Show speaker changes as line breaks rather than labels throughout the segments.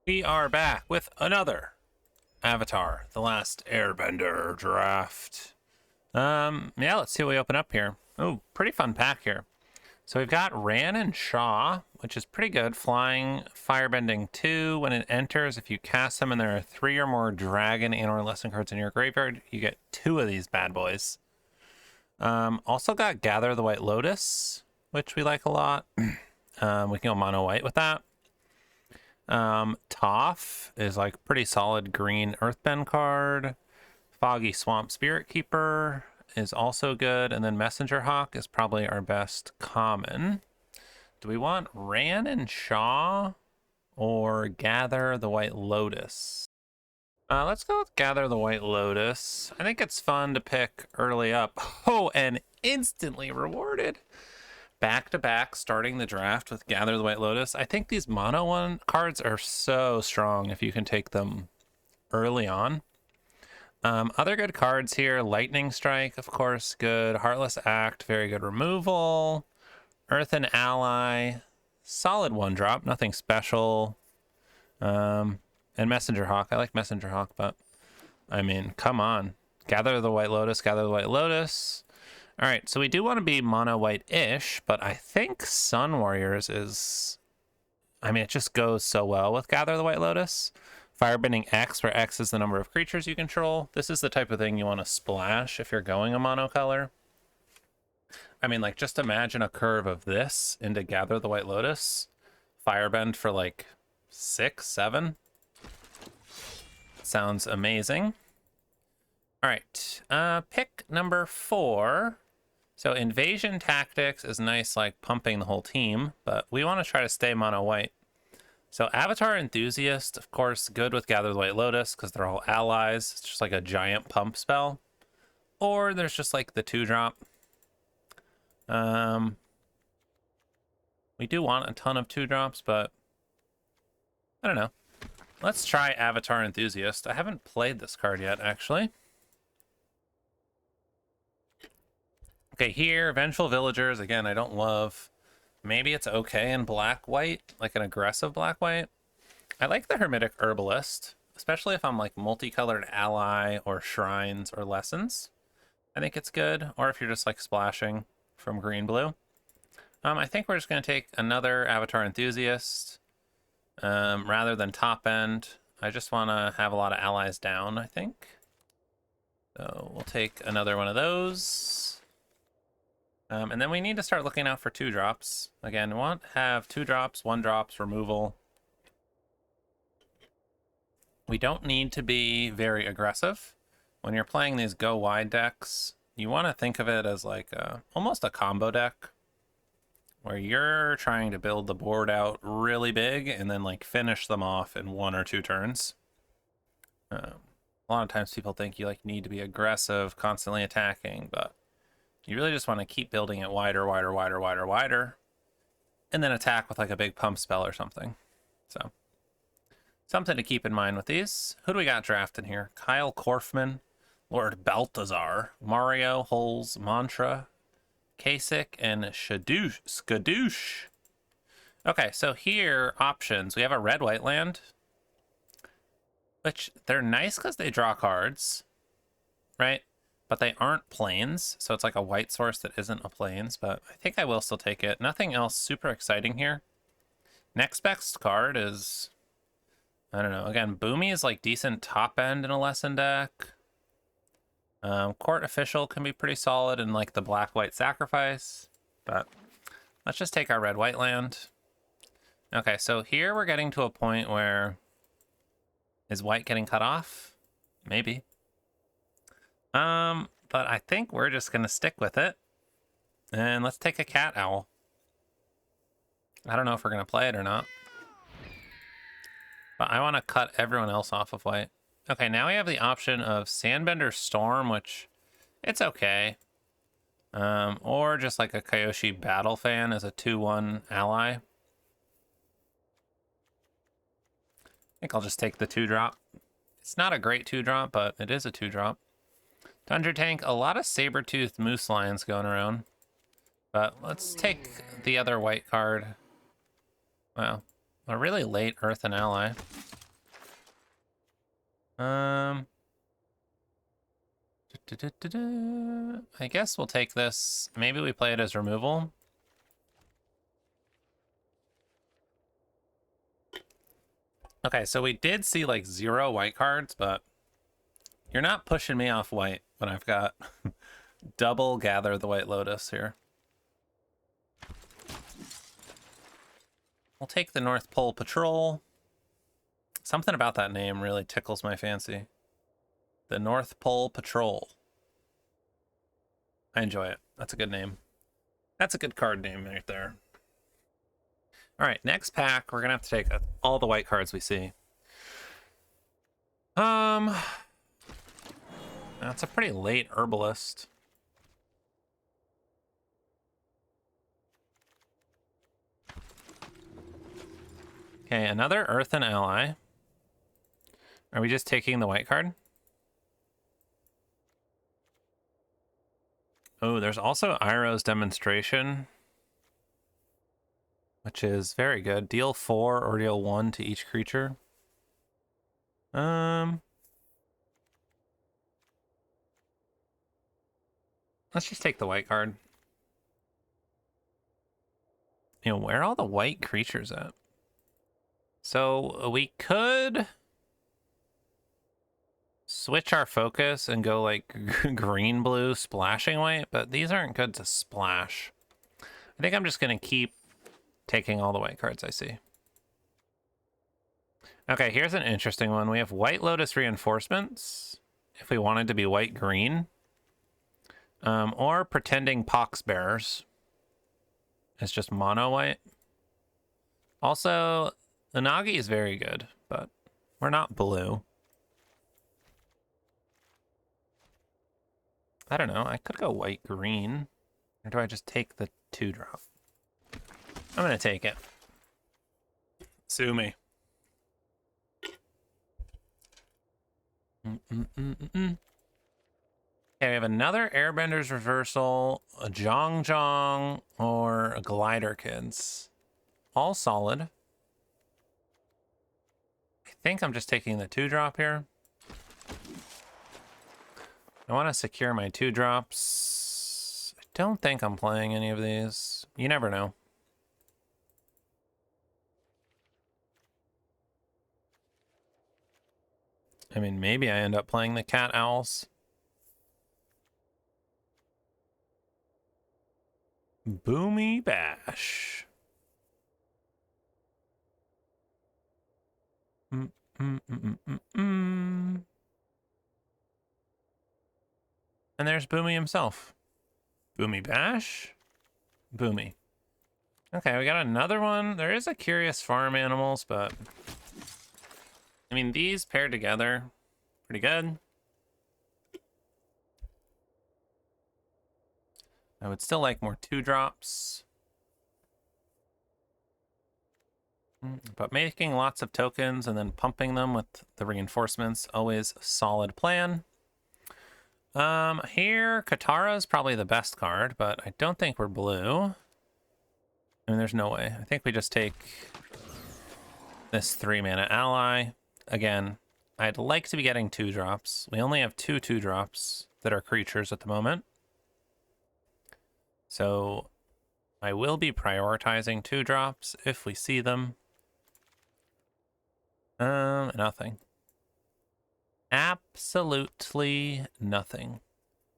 We are back with another Avatar, The Last Airbender draft. Yeah, let's see what we open up here. Oh, pretty fun pack here. So we've got Ran and Shaw, which is pretty good. Flying, Firebending 2. When it enters, if you cast them and there are 3 or more Dragon and or Lesson cards in your graveyard, you get 2 of these bad boys. Also got Gather the White Lotus, which we like a lot. We can go mono white with that. Toph is like pretty solid green Earthbend card. Foggy Swamp Spirit Keeper is also good. And then Messenger Hawk is probably our best common. Do we want Ran and Shaw or Gather the White Lotus? Let's go with Gather the White Lotus. I think it's fun to pick early up. Oh, and instantly rewarded. Back to back starting the draft with Gather the White Lotus. I think these mono one cards are so strong if you can take them early on. Other good cards here: Lightning Strike, of course, good. Heartless Act, very good removal. Earthen Ally, solid 1-drop, nothing special. And Messenger Hawk. I like Messenger Hawk, but I mean, come on. Gather the White Lotus, Gather the White Lotus. All right, so we do want to be mono white-ish, but I think Sun Warriors is... I mean, it just goes so well with Gather the White Lotus. Firebending X, where X is the number of creatures you control. This is the type of thing you want to splash if you're going a monocolor. I mean, like, just imagine a curve of this into Gather the White Lotus. Firebend for, like, 6, 7. Sounds amazing. All right, pick number 4. So Invasion Tactics is nice, like pumping the whole team, but we want to try to stay mono white. So Avatar Enthusiast, of course, good with Gather the White Lotus because they're all allies. It's just like a giant pump spell. Or there's just like the 2-drop. We do want a ton of 2-drops, but I don't know. Let's try Avatar Enthusiast. I haven't played this card yet, actually. Okay, here, Vengeful Villagers. Again, I don't love... Maybe it's okay in black-white, like an aggressive black-white. I like the Hermetic Herbalist, especially if I'm like multicolored ally or shrines or lessons. I think it's good, or if you're just like splashing from green-blue. I think we're just going to take another Avatar Enthusiast rather than top end. I just want to have a lot of allies down, I think. So we'll take another one of those. And then we need to start looking out for 2-drops. Again, we want to have 2-drops, 1-drops, removal. We don't need to be very aggressive. When you're playing these go wide decks, you want to think of it as like almost a combo deck, where you're trying to build the board out really big and then like finish them off in 1 or 2 turns. A lot of times people think you like need to be aggressive, constantly attacking, but you really just want to keep building it wider, wider, wider, wider, wider, and then attack with like a big pump spell or something. So, something to keep in mind with these. Who do we got drafting here? Kyle Korfman, Lord Balthazar, Mario, Holes, Mantra, Kasich, and Skadoosh. Okay, so here, options. We have a red-white land, which they're nice because they draw cards, right? But they aren't planes, so it's like a white source that isn't a planes, but I think I will still take it. Nothing else super exciting here. Next best card is, I don't know, again, Boomy is like decent top end in a lesson deck. Court Official can be pretty solid in like the black-white sacrifice, but let's just take our red-white land. Okay, so here we're getting to a point where, is white getting cut off? Maybe. But I think we're just gonna stick with it. And let's take a cat owl. I don't know if we're gonna play it or not. But I want to cut everyone else off of white. Okay, now we have the option of Sandbender Storm, which it's okay. Or just like a Kyoshi Battle Fan as a 2-1 ally. I think I'll just take the 2-drop. It's not a great 2-drop, but it is a 2-drop. Thunder Tank, a lot of saber-toothed moose lions going around. But let's take the other white card. Wow, a really late Earthen Ally. I guess we'll take this. Maybe we play it as removal. Okay, so we did see like 0 white cards, but you're not pushing me off white when I've got double Gather the White Lotus here. We'll take the North Pole Patrol. Something about that name really tickles my fancy. The North Pole Patrol. I enjoy it. That's a good name. That's a good card name right there. All right, next pack, we're gonna have to take all the white cards we see. That's a pretty late herbalist. Okay, another Earthen Ally. Are we just taking the white card? Oh, there's also Iroh's Demonstration, which is very good. Deal 4 or deal 1 to each creature. Let's just take the white card. You know, where are all the white creatures at? So we could switch our focus and go like green, blue, splashing white, but these aren't good to splash. I think I'm just going to keep taking all the white cards I see. Okay, here's an interesting one. We have White Lotus Reinforcements, if we wanted to be white-green. Or Pretending Pox Bearers. It's just mono-white. Also, Unagi is very good, but we're not blue. I don't know. I could go white-green. Or do I just take the 2-drop? I'm going to take it. Sue me. Okay, we have another Airbender's Reversal, a Jong, or a Glider Kids. All solid. I think I'm just taking the 2-drop here. I want to secure my 2-drops. I don't think I'm playing any of these. You never know. I mean, maybe I end up playing the Cat Owls. Boomy Bash. And there's Boomy himself. Boomy Bash. Boomy. Okay, we got another one. There is a Curious Farm Animals, but I mean, these paired together, pretty good. I would still like more 2-drops. But making lots of tokens and then pumping them with the reinforcements, always a solid plan. Here, Katara is probably the best card, but I don't think we're blue. I mean, there's no way. I think we just take this 3-mana ally. Again, I'd like to be getting 2-drops. We only have 2 2-drops that are creatures at the moment. So I will be prioritizing 2-drops if we see them. Nothing. Absolutely nothing.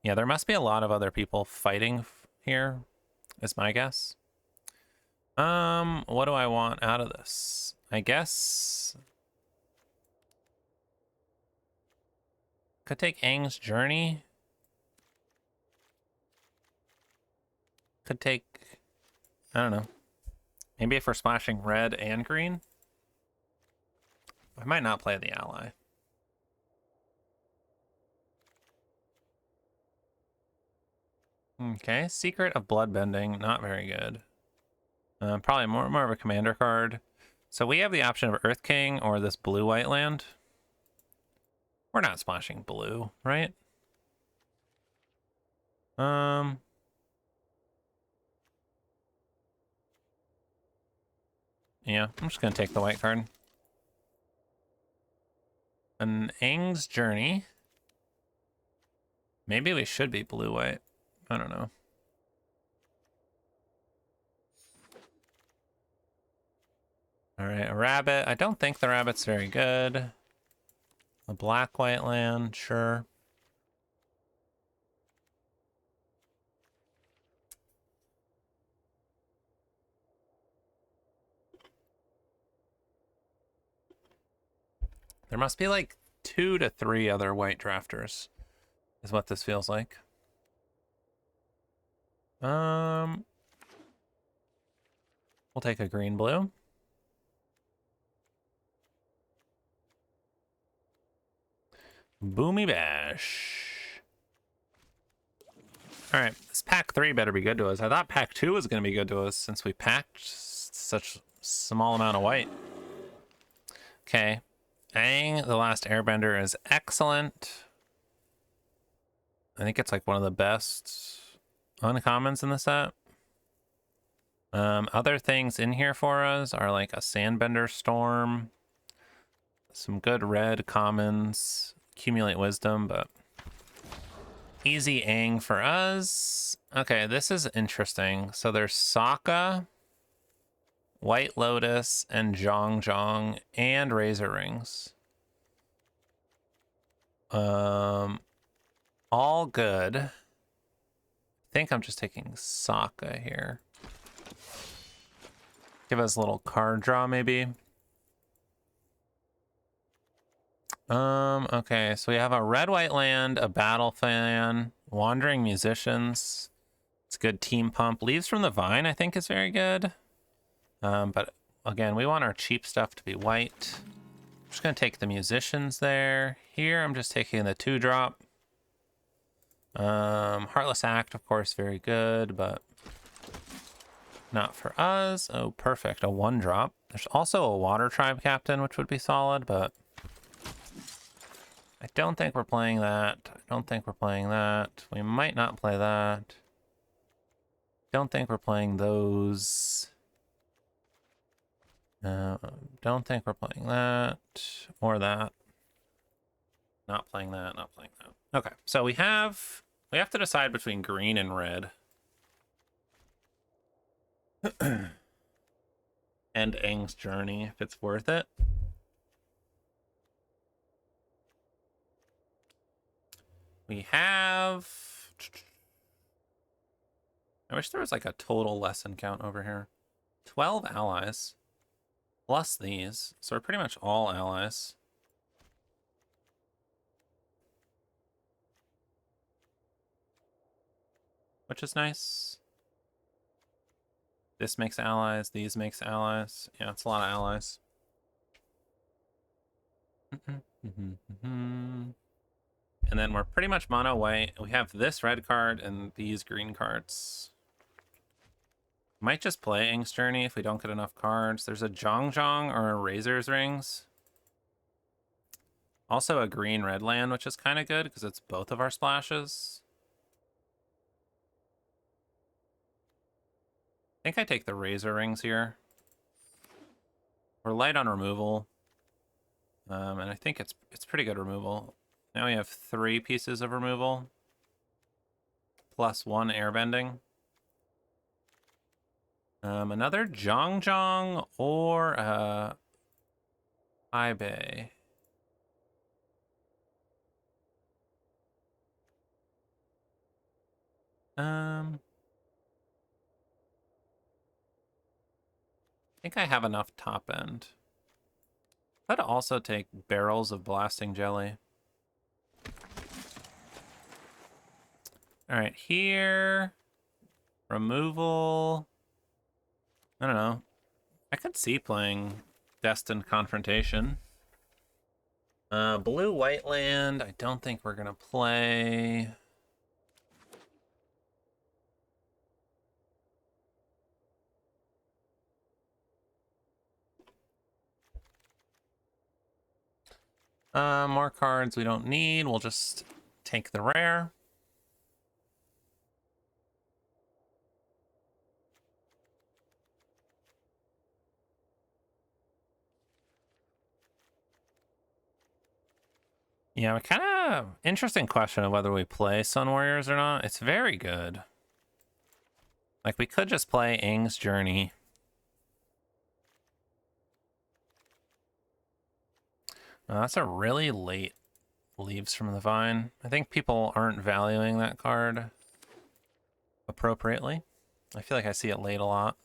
Yeah, there must be a lot of other people fighting here, is my guess. What do I want out of this? I guess could take Aang's Journey. Could take, I don't know. Maybe if we're splashing red and green. I might not play the ally. Okay, Secret of Bloodbending, not very good. Probably more of a commander card. So we have the option of Earth King or this blue-white land. We're not splashing blue, right? Yeah, I'm just gonna take the white card. An Aang's Journey. Maybe we should be blue-white. I don't know. All right, a rabbit. I don't think the rabbit's very good. A black-white land, sure. There must be like 2 to 3 other white drafters, is what this feels like. We'll take a green-blue. Boomy Bash. All right, this pack 3 better be good to us. I thought pack 2 was going to be good to us since we packed such small amount of white. Okay, Aang, the Last Airbender, is excellent. I think it's like one of the best uncommons in the set. Other things in here for us are like a Sandbender Storm, some good red commons, accumulate wisdom, but easy Aang for us. Okay, this is interesting. So there's Sokka, White Lotus, and Zhong and Razor Rings. All good. I think I'm just taking Sokka here. Give us a little card draw, maybe. Okay, so we have a red-white land, a battle fan, wandering musicians. It's good team pump. Leaves from the Vine, I think, is very good. But again, we want our cheap stuff to be white. I'm just gonna take the musicians there. Here, I'm just taking the 2-drop. Heartless Act, of course, very good, but not for us. Oh, perfect, a 1-drop. There's also a Water Tribe Captain, which would be solid, but I don't think we're playing that. I don't think we're playing that. We might not play that. Don't think we're playing those. Don't think we're playing that or that. Not playing that, not playing that. Okay, so we have to decide between green and red. And Aang's Journey, if it's worth it. We have... I wish there was like a total lesson count over here. 12 allies. Plus these. So we're pretty much all allies. Which is nice. This makes allies. These makes allies. Yeah, it's a lot of allies. And then we're pretty much mono white. We have this red card and these green cards. Might just play Aang's Journey if we don't get enough cards. There's a Zhong or a Razor's Rings. Also a green-red land, which is kind of good because it's both of our splashes. I think I take the Razor Rings here. We're light on removal. And I think it's pretty good removal. Now we have 3 pieces of removal. Plus 1 airbending. Another Zhong or Ibe. I think I have enough top end. I'd also take barrels of blasting jelly. All right, here, removal. I don't know. I could see playing Destined Confrontation. Blue-white land, I don't think we're gonna play. More cards we don't need. We'll just take the rare. Yeah, kind of interesting question of whether we play Sun Warriors or not. It's very good. Like, we could just play Aang's Journey. That's a really late Leaves from the Vine. I think people aren't valuing that card appropriately. I feel like I see it late a lot.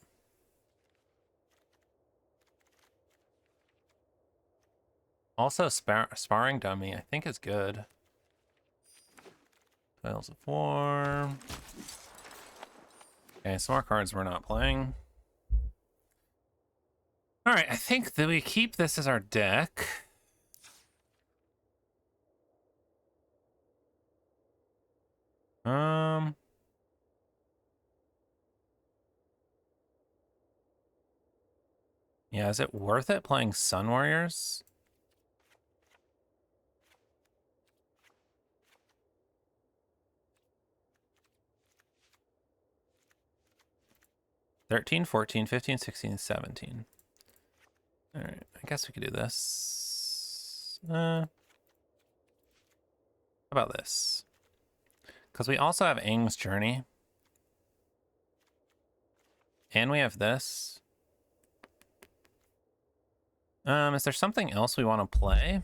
Also, Sparring Dummy, I think is good. Titles of War. Okay, some more cards we're not playing. All right, I think that we keep this as our deck. Yeah, is it worth it playing Sun Warriors? $13, $14, $15, $16, $17. All right, I guess we could do this. How about this? Because we also have Aang's Journey. And we have this. Is there something else we want to play?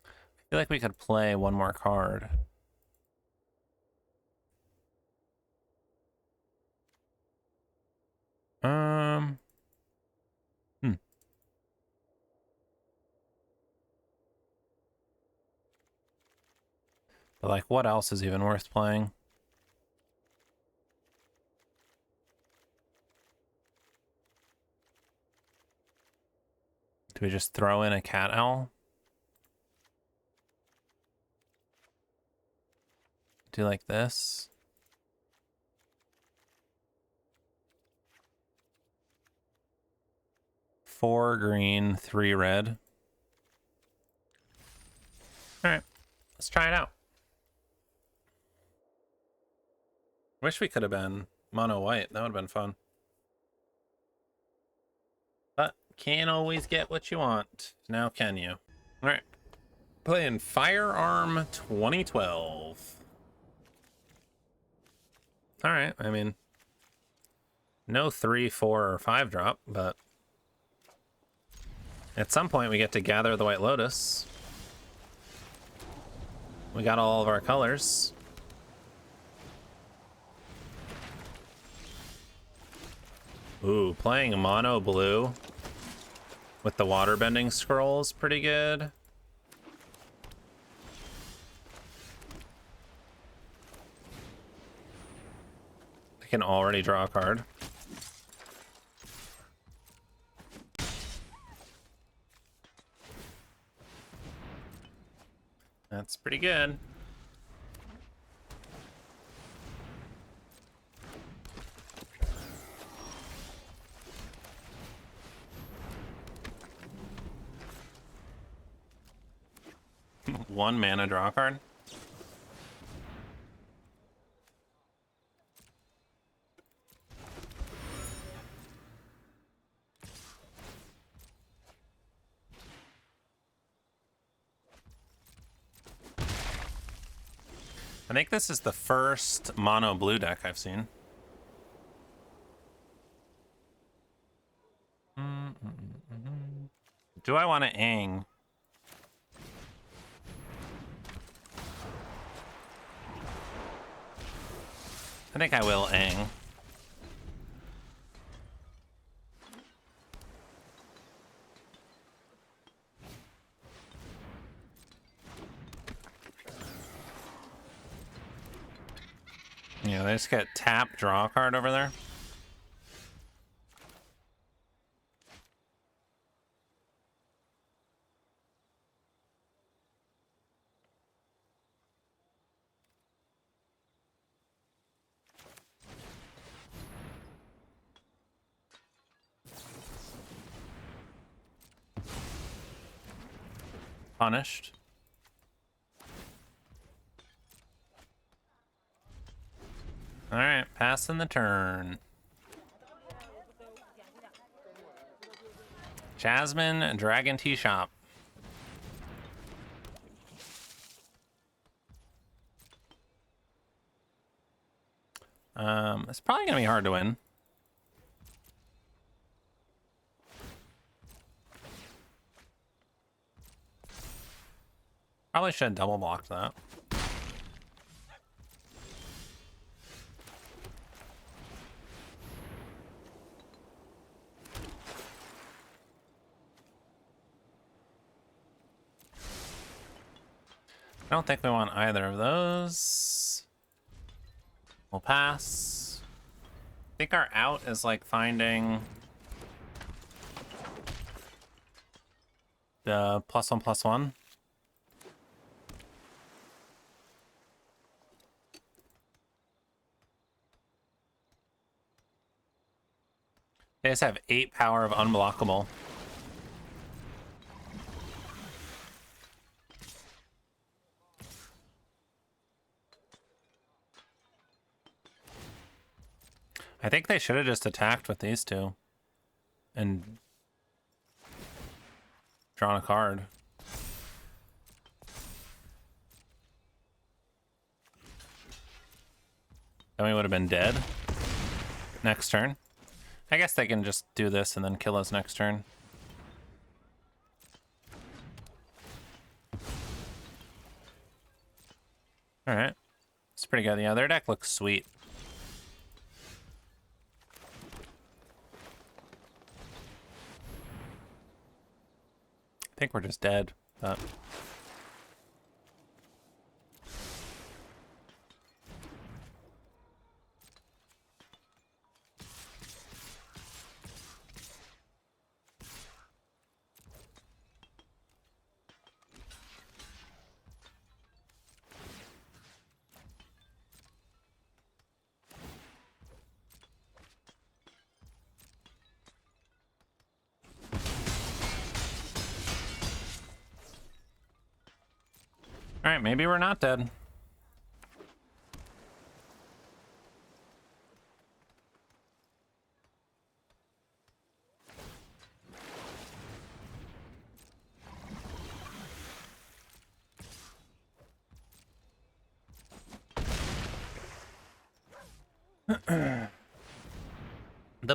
I feel like we could play one more card. But like, what else is even worth playing? Do we just throw in a cat owl? Do like this? Four green, 3 red. All right, let's try it out. Wish we could have been mono white. That would have been fun. But can't always get what you want. Now can you? All right. Playing Firearm 2012. All right. I mean, no 3, 4, or 5 drop, but at some point we get to gather the White Lotus. We got all of our colors. Ooh, playing mono blue with the waterbending scroll is pretty good. I can already draw a card. That's pretty good. One mana draw card. I think this is the first mono blue deck I've seen. Do I want to Aang? I think I will Aang. Yeah, they just get tap, draw a card over there. Punished. All right, passing the turn. Jasmine Dragon Tea Shop. It's probably gonna be hard to win. Probably should have double blocked that. I don't think we want either of those. We'll pass. I think our out is like finding the +1/+1. They just have 8 power of unblockable. I think they should have just attacked with these two and drawn a card. Then we would have been dead next turn. I guess they can just do this and then kill us next turn. All right. It's pretty good. Yeah, their deck looks sweet. I think we're just dead, but... All right, maybe we're not dead. The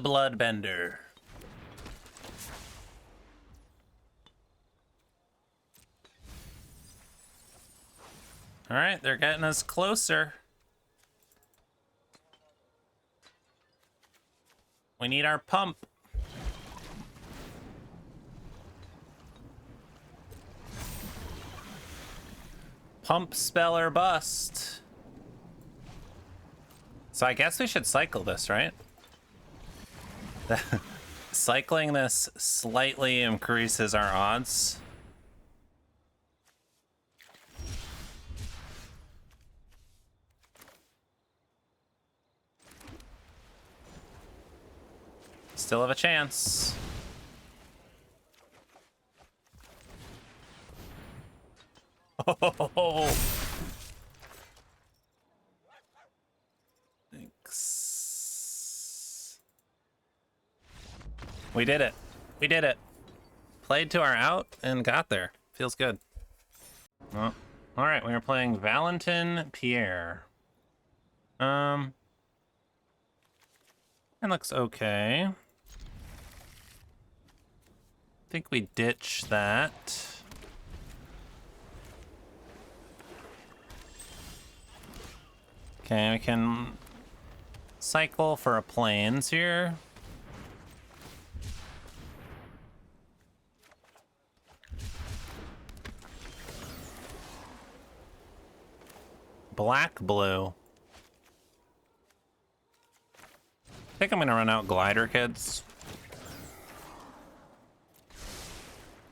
Bloodbender. All right, they're getting us closer. We need our pump. Pump, spell, or bust. So I guess we should cycle this, right? Cycling this slightly increases our odds. Still have a chance. Oh, thanks. We did it. We did it. Played to our out and got there. Feels good. Well, all right, we are playing Valentin Pierre. It looks okay. I think we ditch that. Okay, we can cycle for a plains here. Black blue. I think I'm gonna run out glider, kids.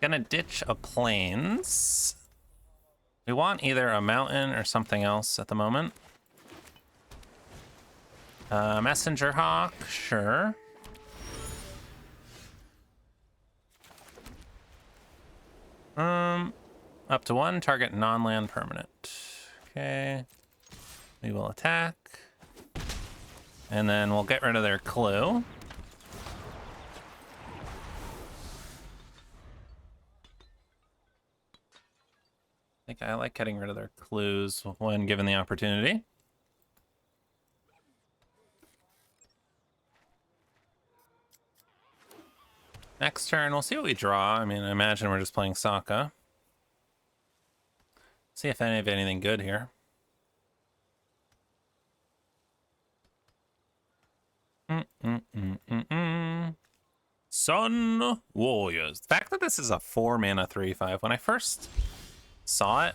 Gonna ditch a plains. We want either a mountain or something else at the moment. Messenger Hawk, sure. Up to 1 target non-land permanent. Okay. We will attack. And then we'll get rid of their clue. I think I like getting rid of their clues when given the opportunity. Next turn, we'll see what we draw. I mean, I imagine we're just playing Sokka. See if any of anything good here. Sun Warriors. The fact that this is a 4-mana 3/5. When I first saw it,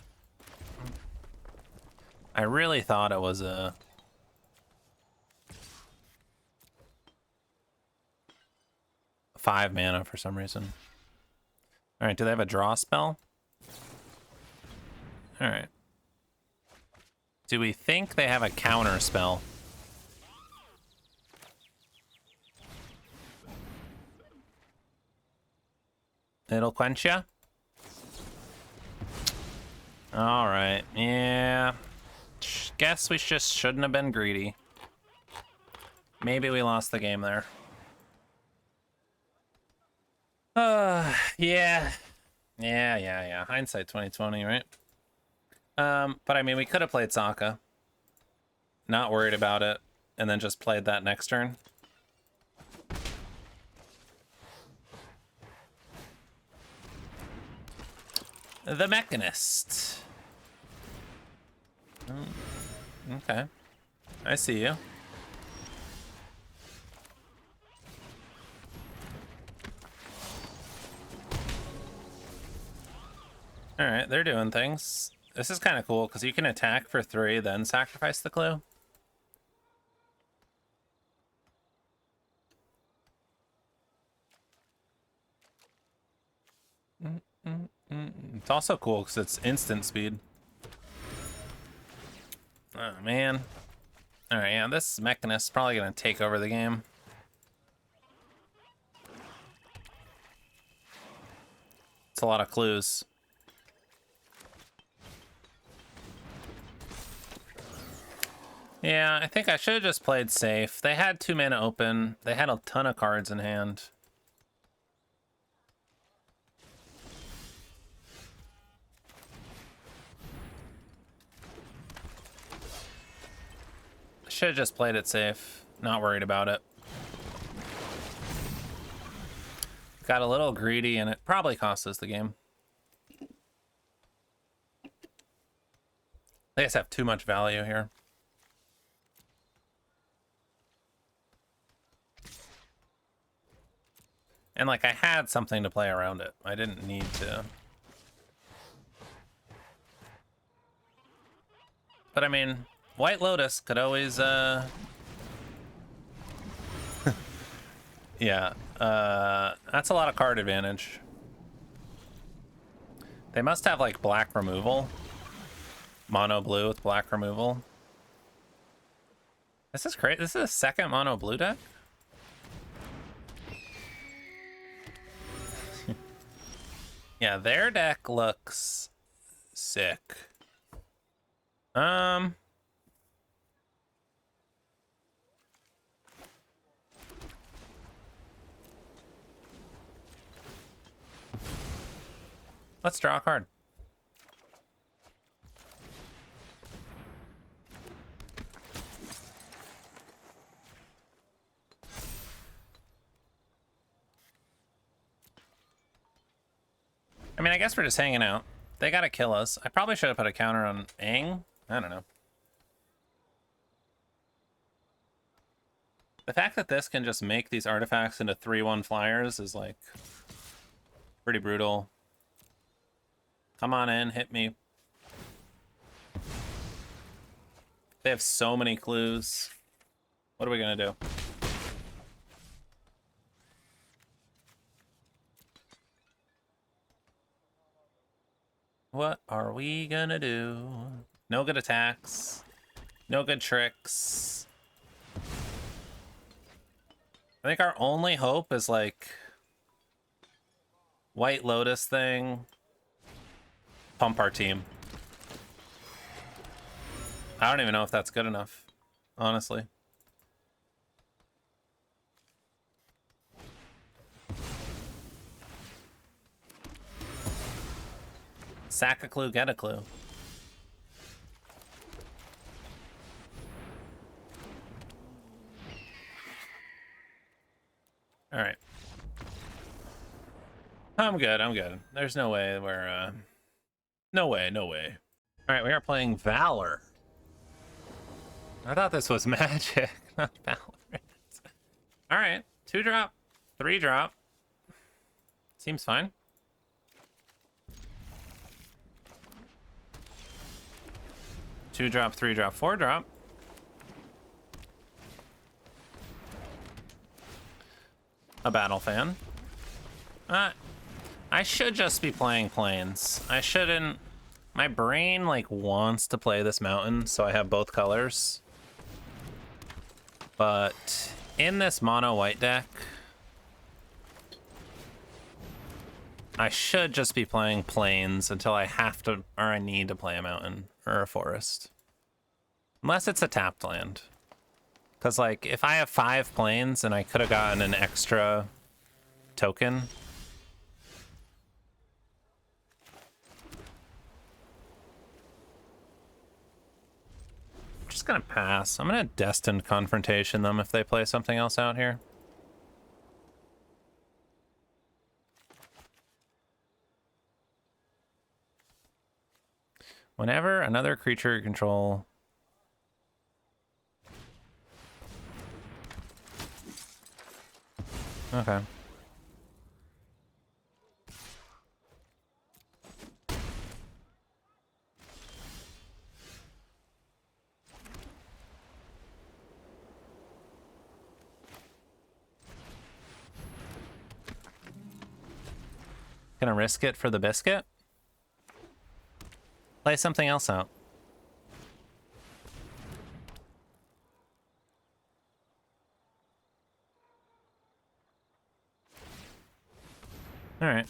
I really thought it was a 5-mana for some reason. All right, do they have a draw spell? All right. Do we think they have a counter spell? It'll quench ya? All right, yeah. Guess we just shouldn't have been greedy. Maybe we lost the game there. Yeah. Hindsight 2020, right? But I mean, we could have played Sokka. Not worried about it, and then just played that next turn. The Mechanist. Okay. I see you. Alright, they're doing things. This is kind of cool, because you can attack for 3, then sacrifice the clue. It's also cool, because it's instant speed. Oh, man. Alright, yeah, this Mechanist is probably going to take over the game. It's a lot of clues. Yeah, I think I should have just played safe. They had 2 mana open. They had a ton of cards in hand. I should have just played it safe. Not worried about it. Got a little greedy and it probably cost us the game. They just have too much value here. And like I had something to play around it. I didn't need to. But I mean, White Lotus could always yeah, that's a lot of card advantage. They must have like black removal. Mono blue with black removal. This is great. This is a second mono blue deck. Yeah, their deck looks sick. Let's draw a card. I mean, I guess we're just hanging out. They gotta kill us. I probably should have put a counter on Aang. I don't know. The fact that this can just make these artifacts into 3/1 flyers is like pretty brutal. Come on in, hit me. They have so many clues. What are we gonna do? What are we gonna do? No good attacks. No good tricks. I think our only hope is like White Lotus thing. Pump our team. I don't even know if that's good enough, honestly. Sack a clue, get a clue. All right. I'm good, I'm good. There's no way we're, no way, no way. All right, we are playing Valor. I thought this was Magic, not Valor. All right, 2-drop, 3-drop. Seems fine. Two drop, 3-drop, 4-drop. A battle fan. I should just be playing plains. I shouldn't. My brain like wants to play this mountain, so I have both colors. But in this mono white deck, I should just be playing plains until I have to, or I need to play a mountain or a forest. Unless it's a tapped land. Because, like, if I have 5 plains and I could have gotten an extra token. I'm just gonna pass. I'm gonna Destined Confrontation them if they play something else out here. Whenever another creature you control... Okay. Gonna risk it for the biscuit? Play something else out. All right.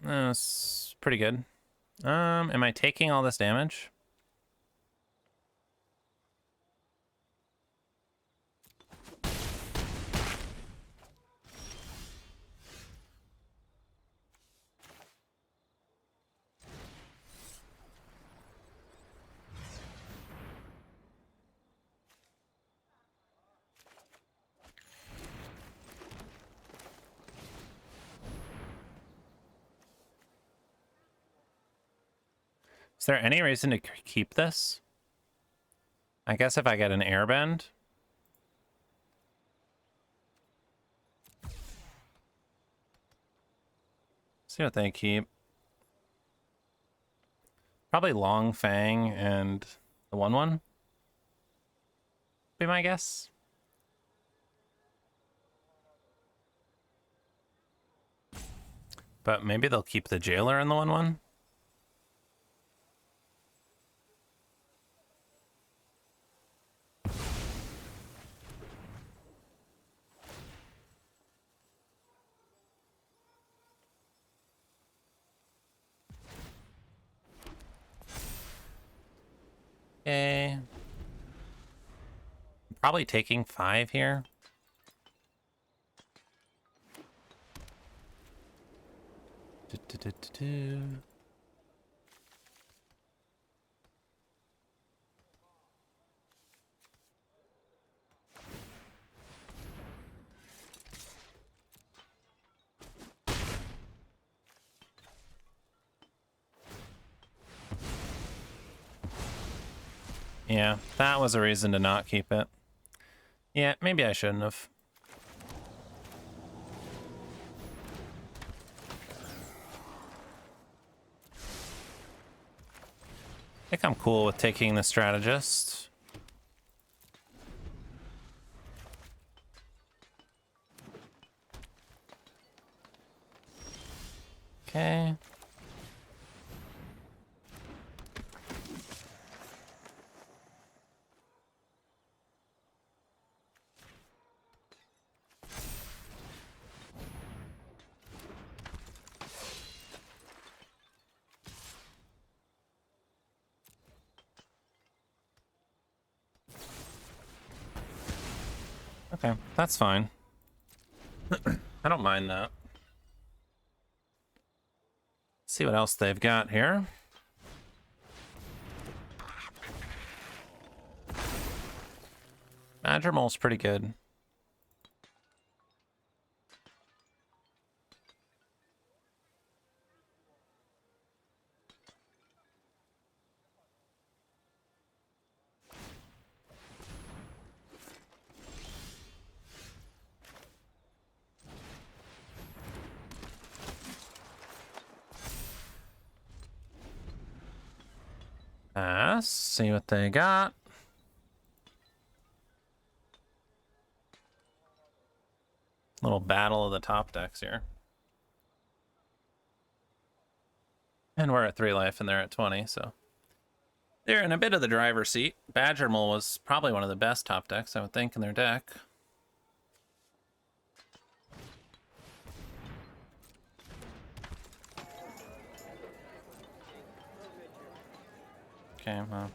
That's pretty good. Am I taking all this damage? Is there any reason to keep this? I guess if I get an Airbend. See what they keep. Probably Long Fang and the 1/1. Be my guess. But maybe they'll keep the Jailer in the 1/1. Okay. Probably taking 5 here. Yeah, that was a reason to not keep it. Yeah, maybe I shouldn't have. I think I'm cool with taking the Strategist. Okay. Okay, that's fine. I don't mind that. Let's see what else they've got here. Madrimal's pretty good. See what they got. Little battle of the top decks here. And we're at 3 life and they're at 20, so they're in a bit of the driver's seat. Badgermole was probably one of the best top decks, I would think, in their deck. Okay, well.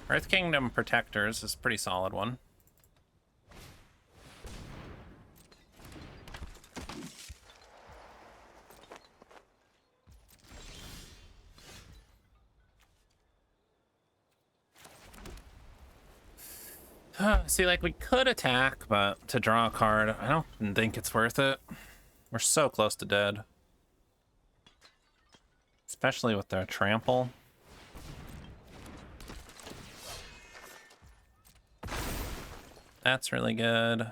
Earth Kingdom Protectors is a pretty solid one. See, like, we could attack, but to draw a card, I don't think it's worth it. We're so close to dead. Especially with their trample. That's really good.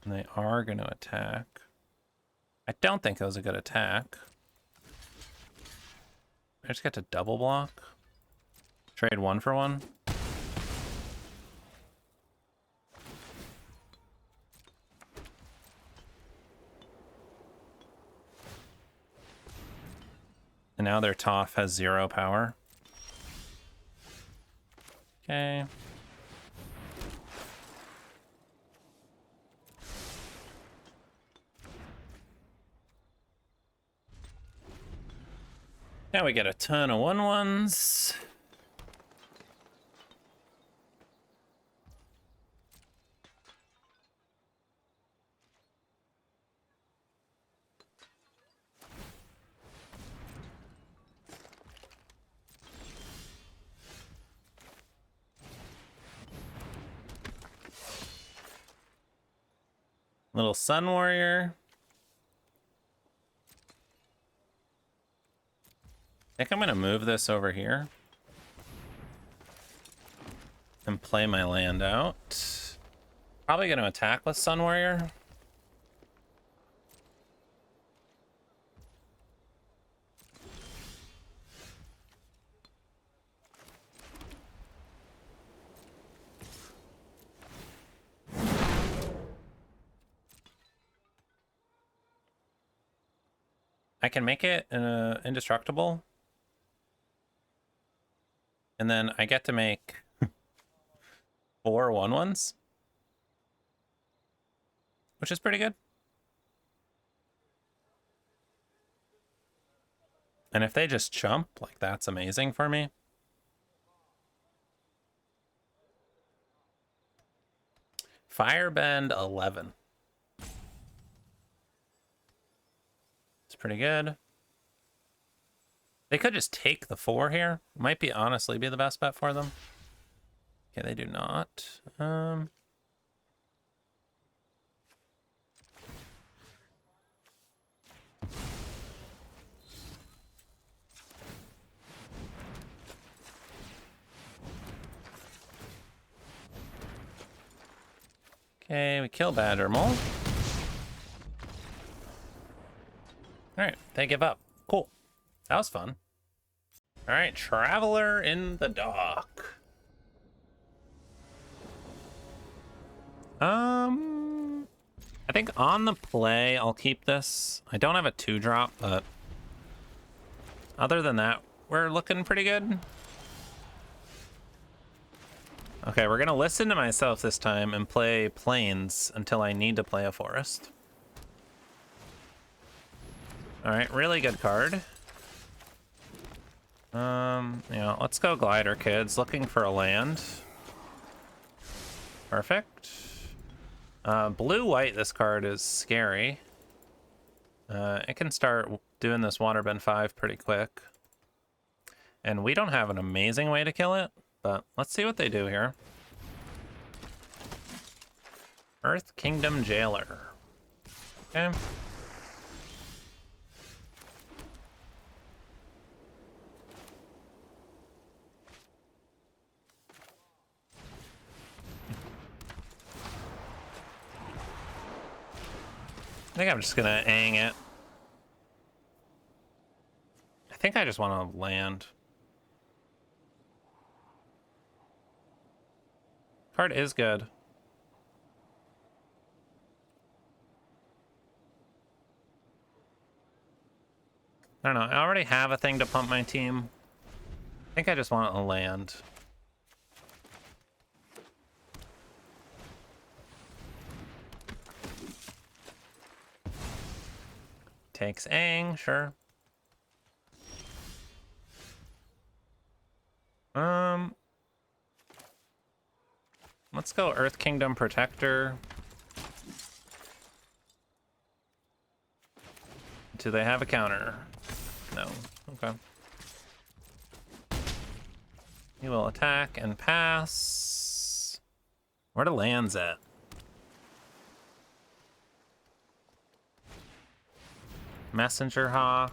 And they are going to attack. I don't think that was a good attack. I just got to double block. Trade 1 for 1. And now their Toph has 0 power. Okay. Now we get a ton of 1/1s. Little Sun Warrior. I think I'm going to move this over here and play my land out. Probably going to attack with Sun Warrior. I can make it indestructible. And then I get to make 4 1/1s. Which is pretty good. And if they just chump, like, that's amazing for me. Firebend 11. It's pretty good. They could just take the 4 here. Might be honestly be the best bet for them. Okay, they do not. Okay, we kill Badgermole. Alright, they give up. Cool. That was fun. Alright, Traveler in the Dock. I think on the play, I'll keep this. I don't have a 2-drop, but other than that, we're looking pretty good. Okay, we're gonna listen to myself this time and play Plains until I need to play a Forest. Alright, really good card. Yeah, let's go Glider, kids. Looking for a land. Perfect. Blue-white, this card is scary. It can start doing this Waterbend 5 pretty quick. And we don't have an amazing way to kill it, but let's see what they do here. Earth Kingdom Jailer. Okay. think I'm just gonna ang it. I think I just want to land. Card is good. I don't know. I already have a thing to pump my team. I think I just want to land. Takes ang, sure. Let's go Earth Kingdom Protector. Do they have a counter? No. Okay. He will attack and pass. Where do lands at? Messenger Hawk.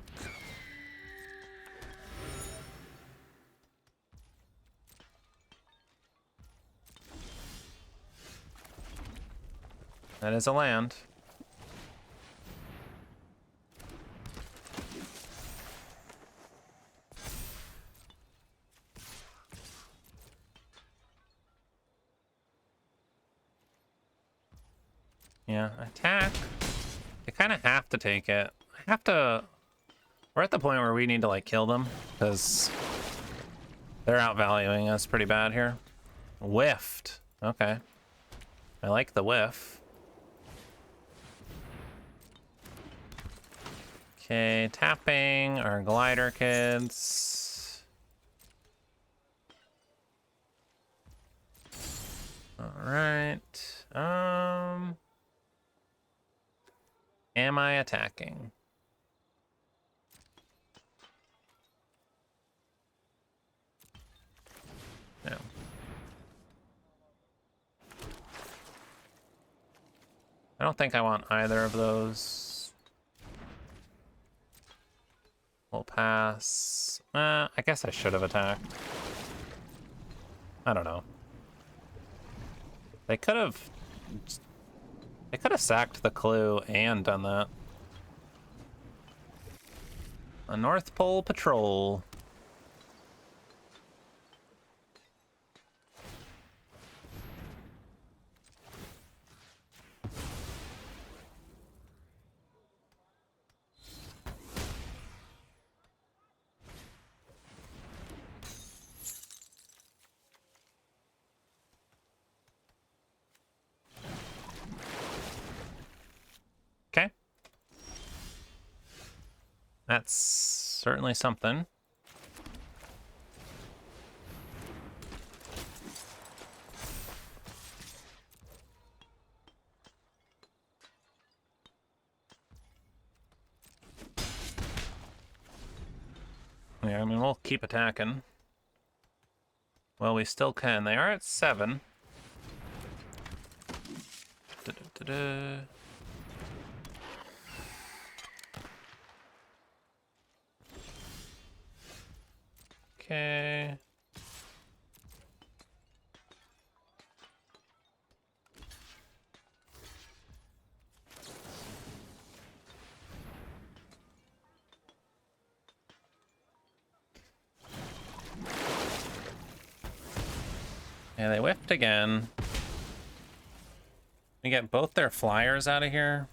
That is a land. Yeah, attack. I kind of have to take it. I have to... We're at the point where we need to, like, kill them, because they're outvaluing us pretty bad here. Whiffed. Okay. I like the whiff. Okay, tapping our glider kids. All right. Am I attacking? No. I don't think I want either of those. We'll pass. I guess I should have attacked. I don't know. They could have sacked the clue and done that. A North Pole Patrol. Okay. That's certainly something. Yeah, I mean, we'll keep attacking. Well, we still can. They are at 7. Da-da-da-da. Okay. Yeah, they whiffed again. We get both their flyers out of here.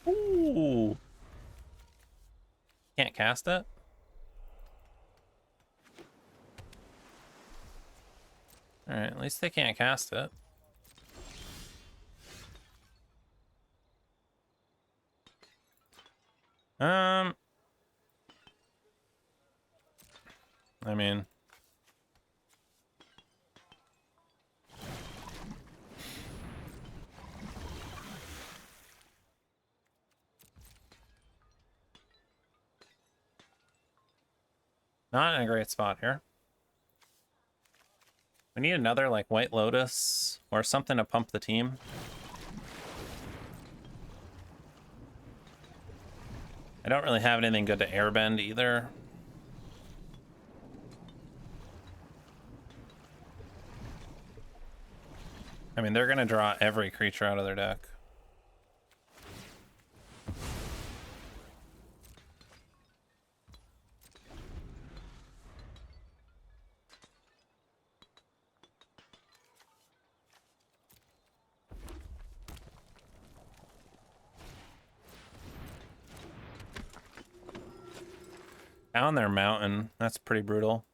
Ooh. Can't cast it? Alright, at least they can't cast it. I mean... Not in a great spot here. We need another, like, White Lotus or something to pump the team. I don't really have anything good to airbend either. I mean, they're going to draw every creature out of their deck. Down their mountain. That's pretty brutal.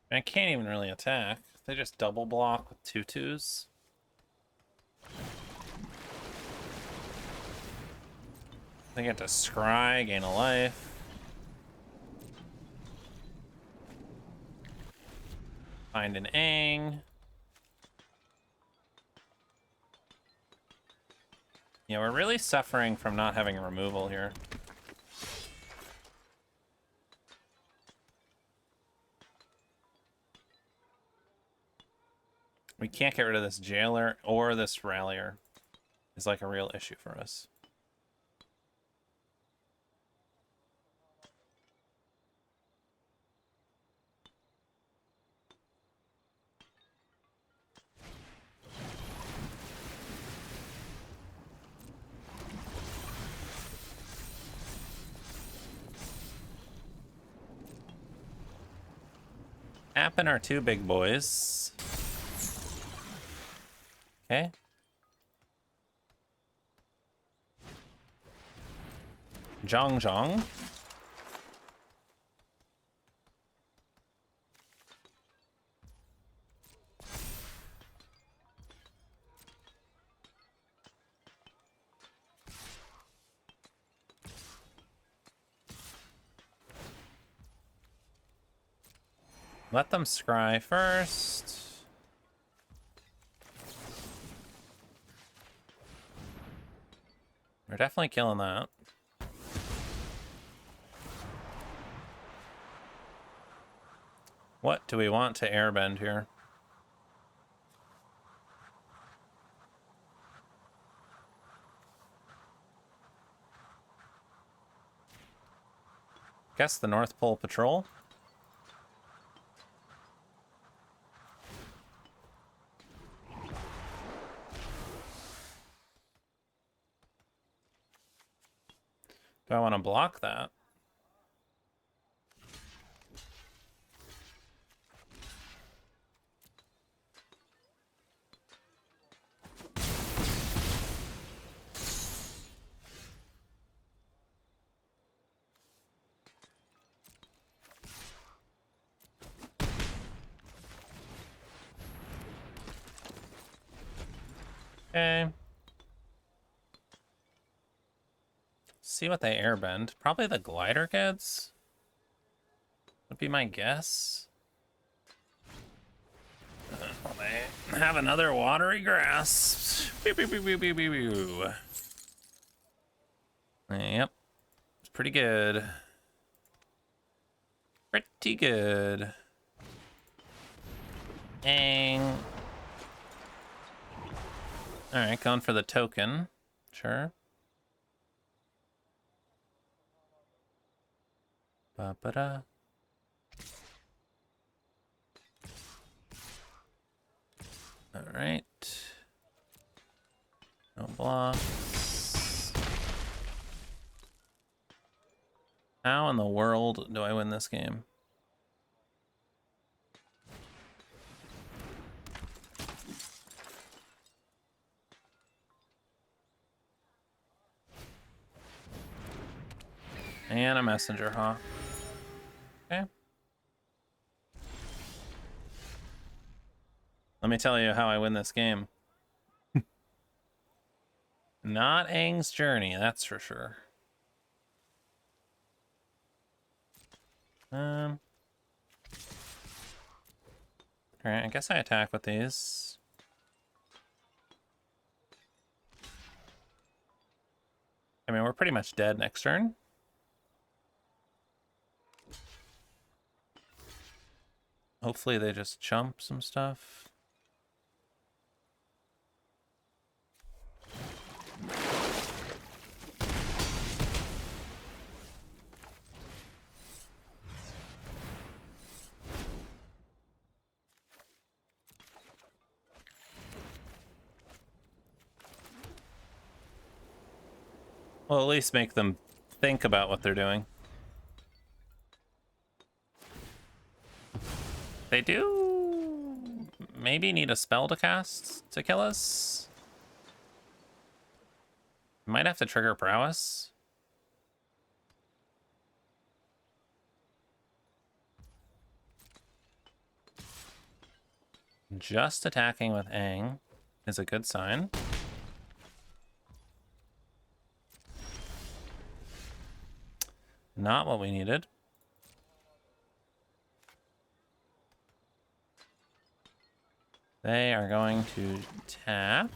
I can't even really attack. They just double block with 2/2s. They get to scry, gain a life. Find an Aang. Yeah, we're really suffering from not having removal here. We can't get rid of this jailer or this rallier. Is like a real issue for us. Tapping our 2 big boys. Okay. Zhong. Let them scry first. We're definitely killing that. What do we want to airbend here? Guess the North Pole Patrol. Do I want to block that? Okay. See what they airbend. Probably the glider kids. Would be my guess. Well, they have another watery grasp. Pew, pew, pew, pew, pew, pew, pew. Yep. It's pretty good. Pretty good. Dang. Alright, going for the token. Sure. Ba-ba-da. Alright. No blocks. How in the world do I win this game? And a messenger hawk. Okay. Let me tell you how I win this game. Not Aang's journey, that's for sure. Alright, I guess I attack with these. I mean, we're pretty much dead next turn. Hopefully they just chump some stuff. Well, at least make them think about what they're doing. They do maybe need a spell to cast to kill us. Might have to trigger prowess. Just attacking with Aang is a good sign. Not what we needed. They are going to tap.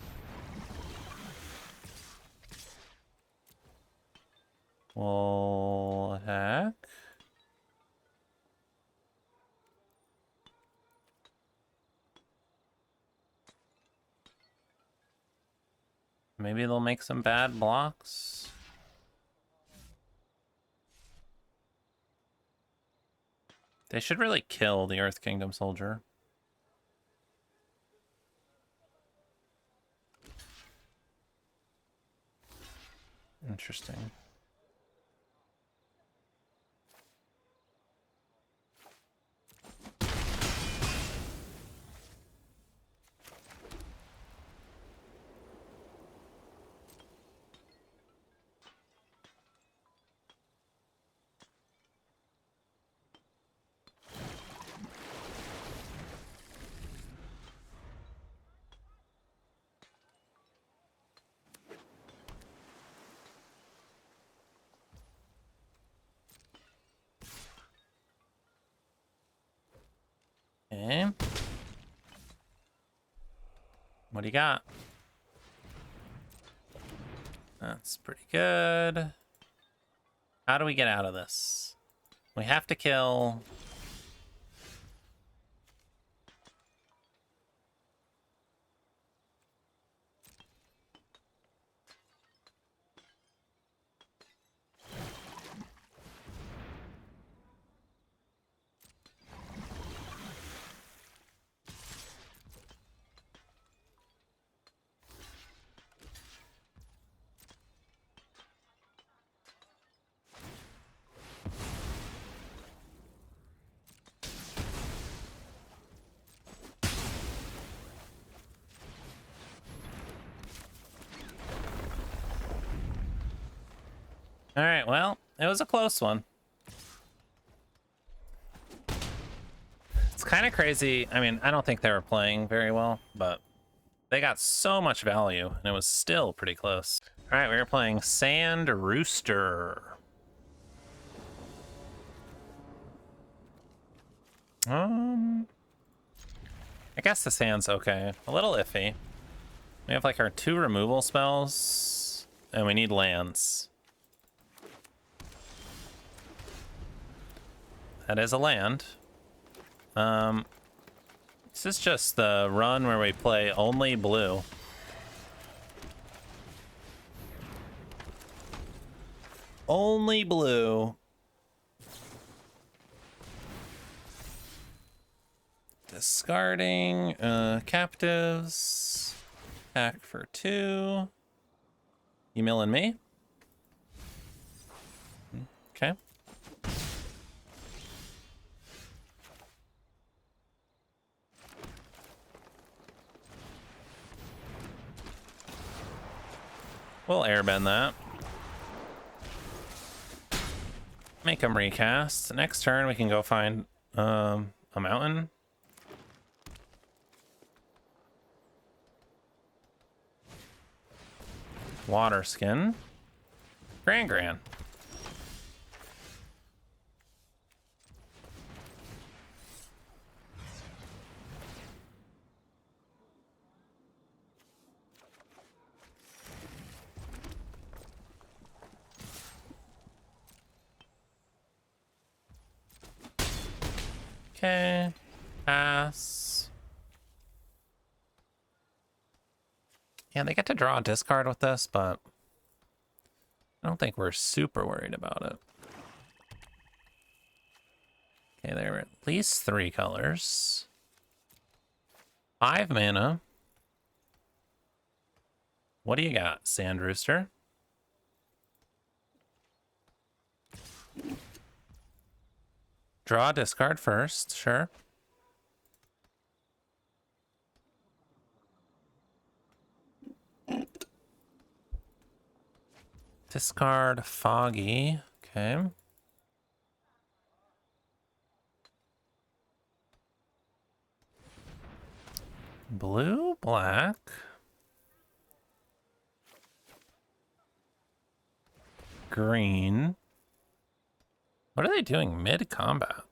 We'll attack. Maybe they'll make some bad blocks. They should really kill the Earth Kingdom soldier. Interesting. Okay. What do you got? That's pretty good. How do we get out of this? We have to kill... All right, well, it was a close one. It's kind of crazy. I mean, I don't think they were playing very well, but they got so much value, and it was still pretty close. All right, we were playing Sand Rooster. I guess the sand's okay. A little iffy. We have like our 2 removal spells, and we need lands. That is a land. This is just the run where we play only blue. Only blue. Discarding captives. Attack for 2. You milling me? Okay. We'll airbend that. Make them recast. Next turn, we can go find a mountain. Water skin. Gran. Okay. Pass. Yeah, they get to draw a discard with this, but I don't think we're super worried about it. Okay, there are at least 3 colors. 5 mana. What do you got, Sand Rooster? Draw a discard first, sure. Discard Foggy. Okay. Blue, black. Green. What are they doing mid-combat?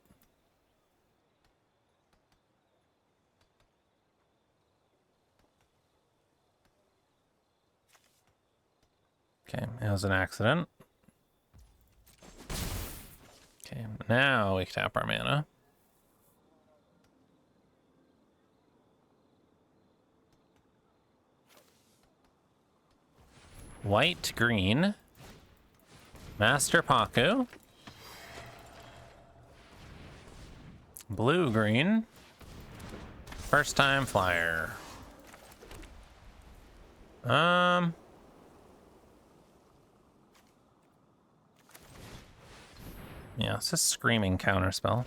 Okay, it was an accident. Okay, now we tap our mana. White, green. Master Paku. Blue, green. First time flyer. Yeah, it's a screaming counterspell.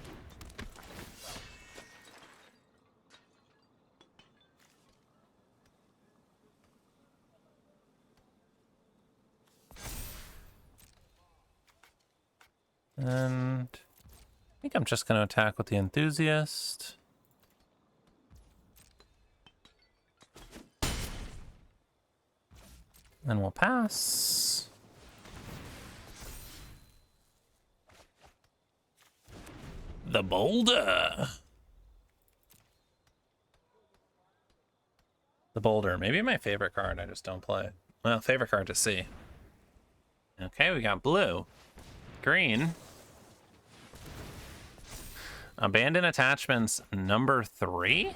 And I think I'm just going to attack with the Enthusiast. Then we'll pass. The Boulder. The Boulder. Maybe my favorite card. I just don't play. Well, favorite card to see. Okay, we got blue. Green. Abandon attachments number 3.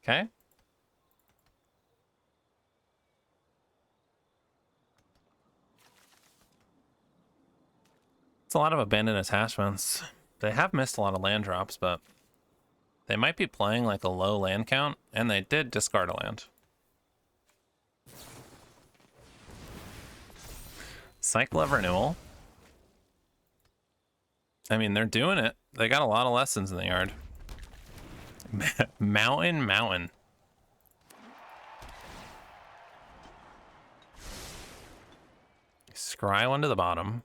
Okay. It's a lot of abandoned attachments. They have missed a lot of land drops, but they might be playing like a low land count, and they did discard a land. Cycle of Renewal. I mean, they're doing it. They got a lot of lessons in the yard. Mountain. Scry one to the bottom.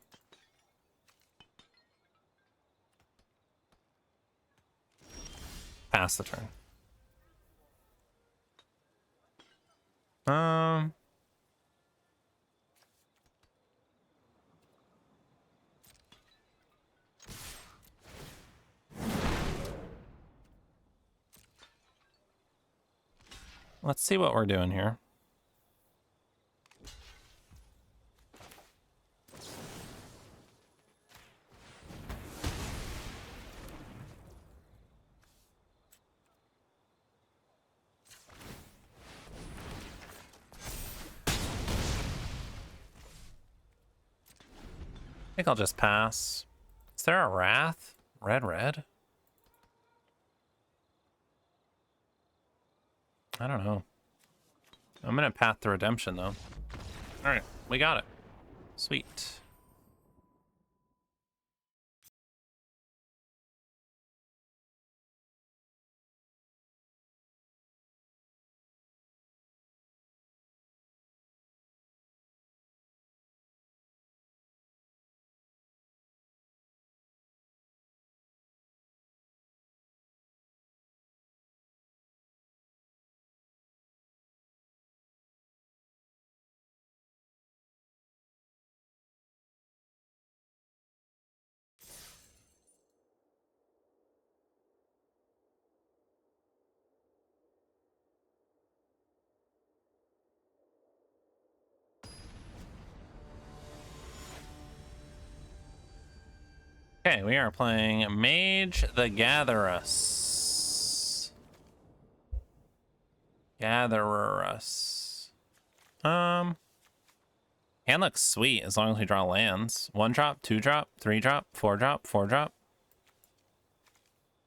Pass the turn. Let's see what we're doing here. I think I'll just pass. Is there a Wrath? Red? I don't know. I'm gonna Path to Redemption, though. Alright, we got it. Sweet. Okay, we are playing Mage the Gatherus. Gatherus. Hand looks sweet as long as we draw lands. 1 drop, 2 drop, 3 drop, 4 drop, 4 drop.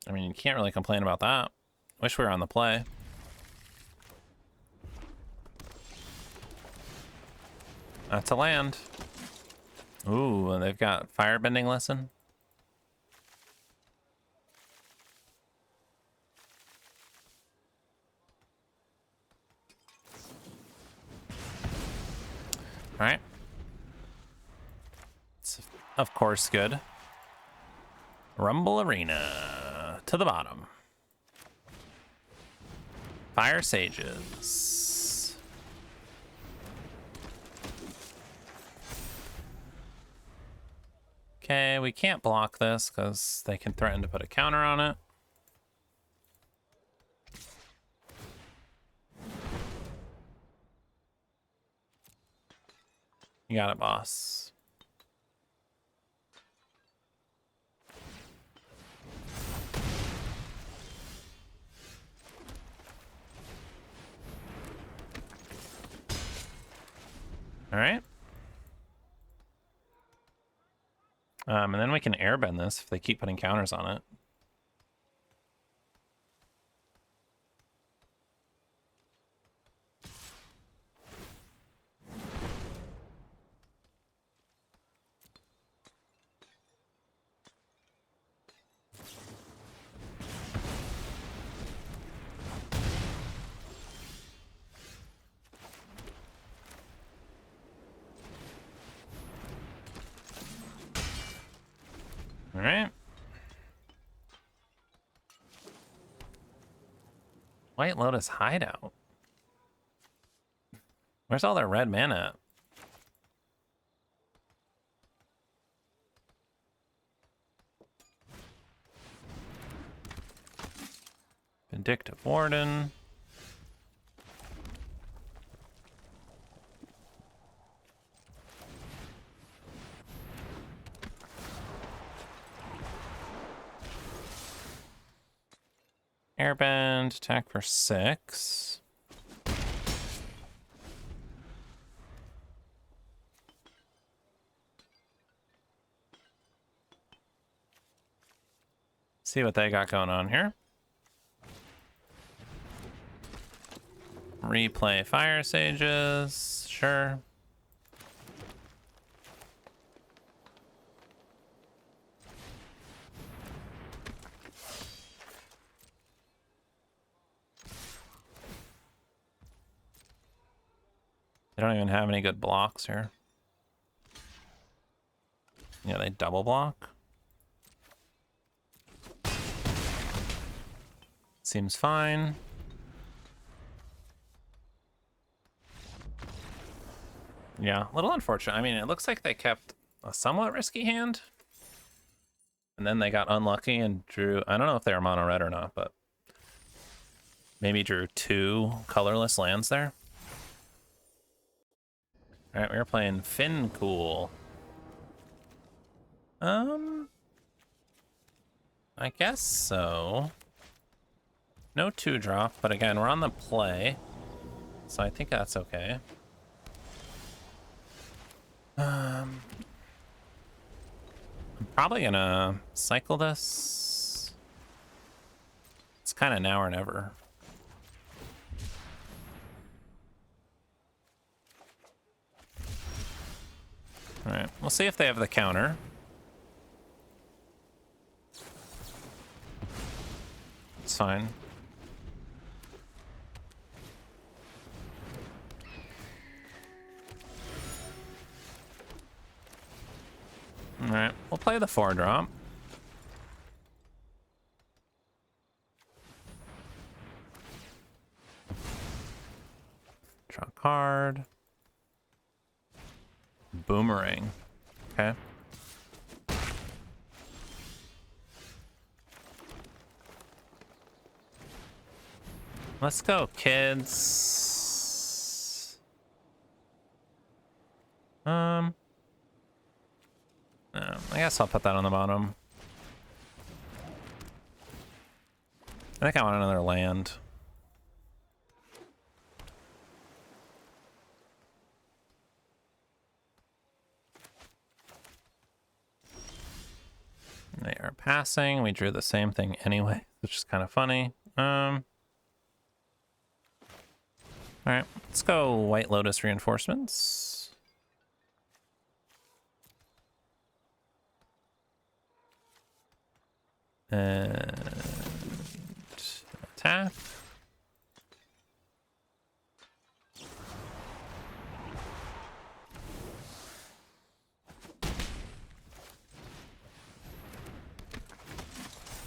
I mean, you can't really complain about that. Wish we were on the play. That's a land. Ooh, and they've got firebending lesson. All right. It's, of course, good. Rumble Arena to the bottom. Fire Sages. Okay, we can't block this because they can threaten to put a counter on it. You got it, boss. All right. And then we can airbend this if they keep putting counters on it. All right. White Lotus Hideout. Where's all their red mana at? Vindictive Warden. Airbend, attack for 6. See what they got going on here. Replay Fire Sages, sure. They don't even have any good blocks here. Yeah, they double block. Seems fine. Yeah, a little unfortunate. I mean, it looks like they kept a somewhat risky hand. And then they got unlucky and drew... I don't know if they were mono red or not, but... maybe drew 2 colorless lands there. Alright, we were playing Fincool. I guess so. No 2 drop, but again, we're on the play. So I think that's okay. I'm probably gonna cycle this. It's kind of now or never. All right, we'll see if they have the counter. It's fine. All right, we'll play the 4 drop. Draw a card. Boomerang. Okay. Let's go, kids. No, I guess I'll put that on the bottom. I think I want another land. They are passing. We drew the same thing anyway, which is kind of funny. All right, let's go White Lotus reinforcements. And attack.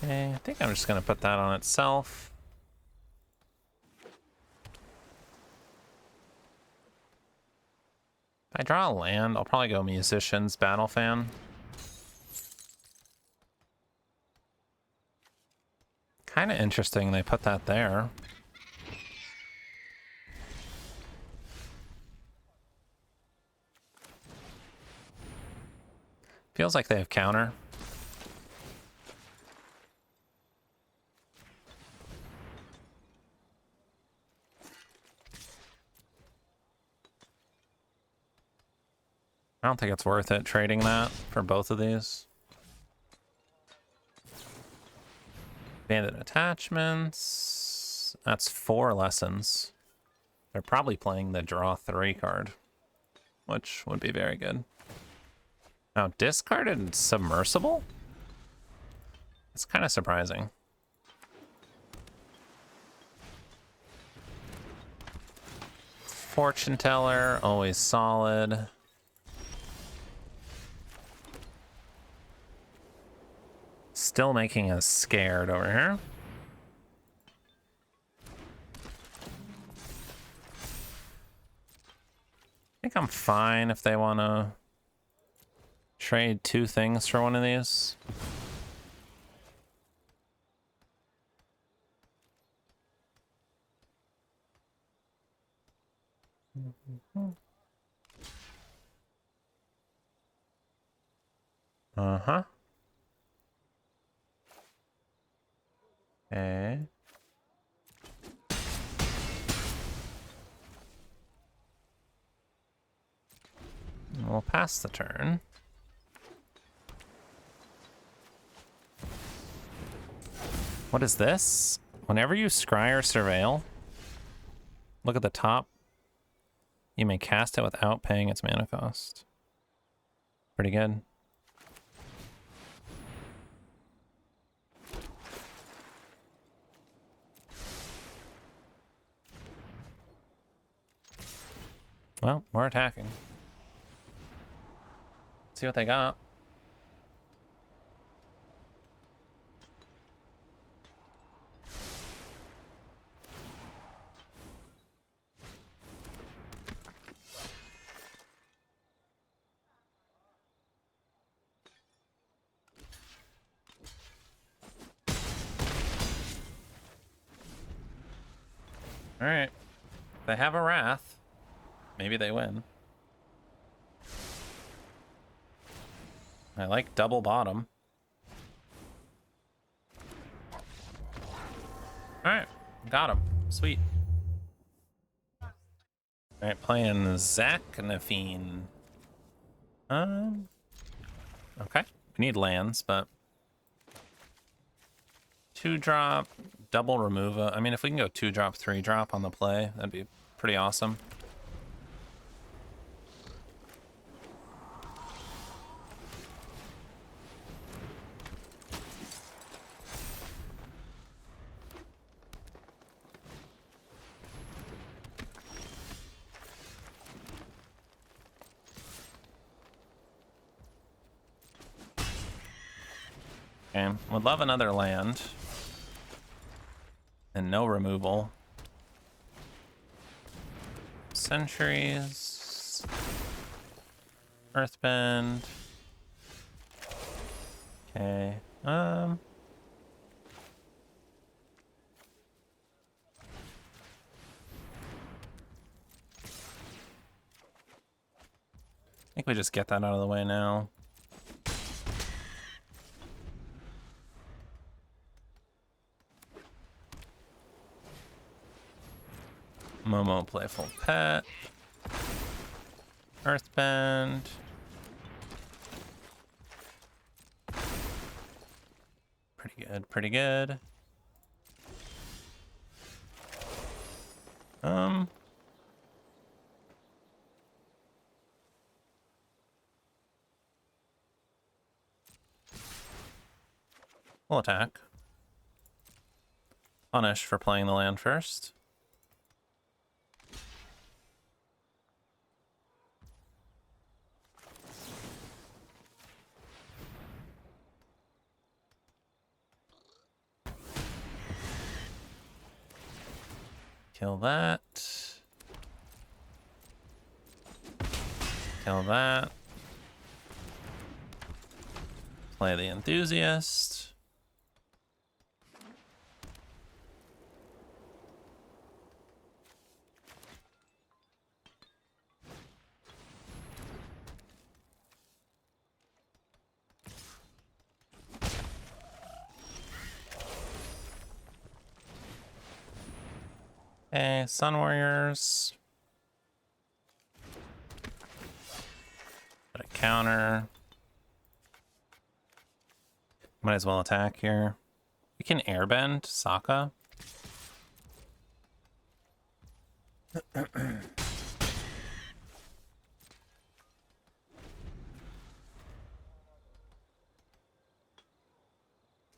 Okay, I think I'm just gonna put that on itself. If I draw a land, I'll probably go Musician's Battle Fan. Kind of interesting they put that there. Feels like they have counter. I don't think it's worth it trading that for both of these. Bandit attachments. That's 4 lessons. They're probably playing the draw 3 card, which would be very good. Now, discarded submersible? It's kind of surprising. Fortune Teller, always solid. Still making us scared over here. I think I'm fine if they want to trade 2 things for one of these. Uh-huh. Okay. We'll pass the turn. What is this? Whenever you scry or surveil, look at the top. You may cast it without paying its mana cost. Pretty good. Well, we're attacking. See what they got. All right. They have a Wrath. Maybe they win. I like double bottom. Alright, got him. Sweet. Alright, playing Zachnafine. Okay. We need lands, but 2-drop, double remova. I mean, if we can go 2-drop, 3-drop on the play, that'd be pretty awesome. Okay, would love another land. And no removal. Centuries. Earthbend. Okay. I think we just get that out of the way now. Momo Playful Pet. Earthbend. Pretty good, pretty good. We'll attack. Punish for playing the land first. Kill that. Kill that. Play the Enthusiast. Okay, Sun Warriors. Put a counter. Might as well attack here. We can airbend Sokka.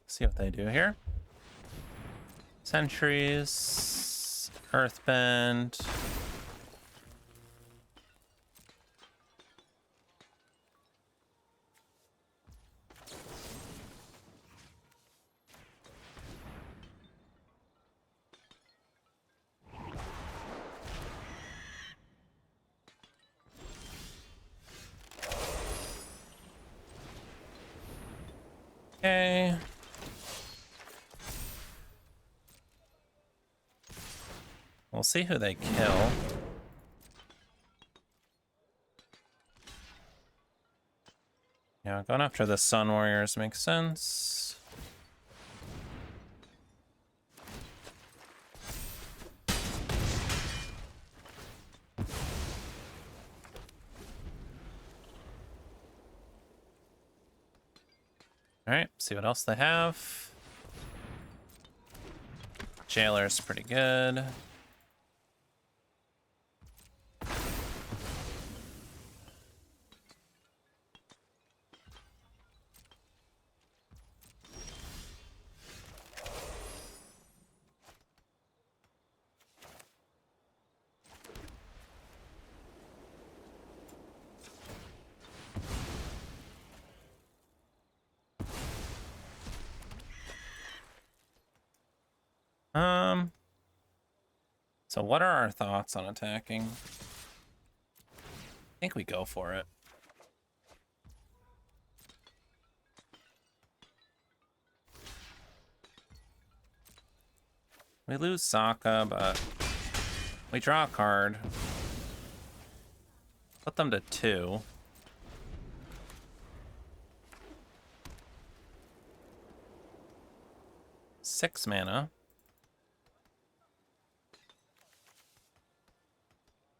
See what they do here. Sentries, Earthbend. Okay. We'll see who they kill. Yeah, going after the Sun Warriors makes sense. Alright, see what else they have. Jailer's pretty good. So what are our thoughts on attacking? I think we go for it. We lose Sokka, but we draw a card. Put them to 2. Six mana.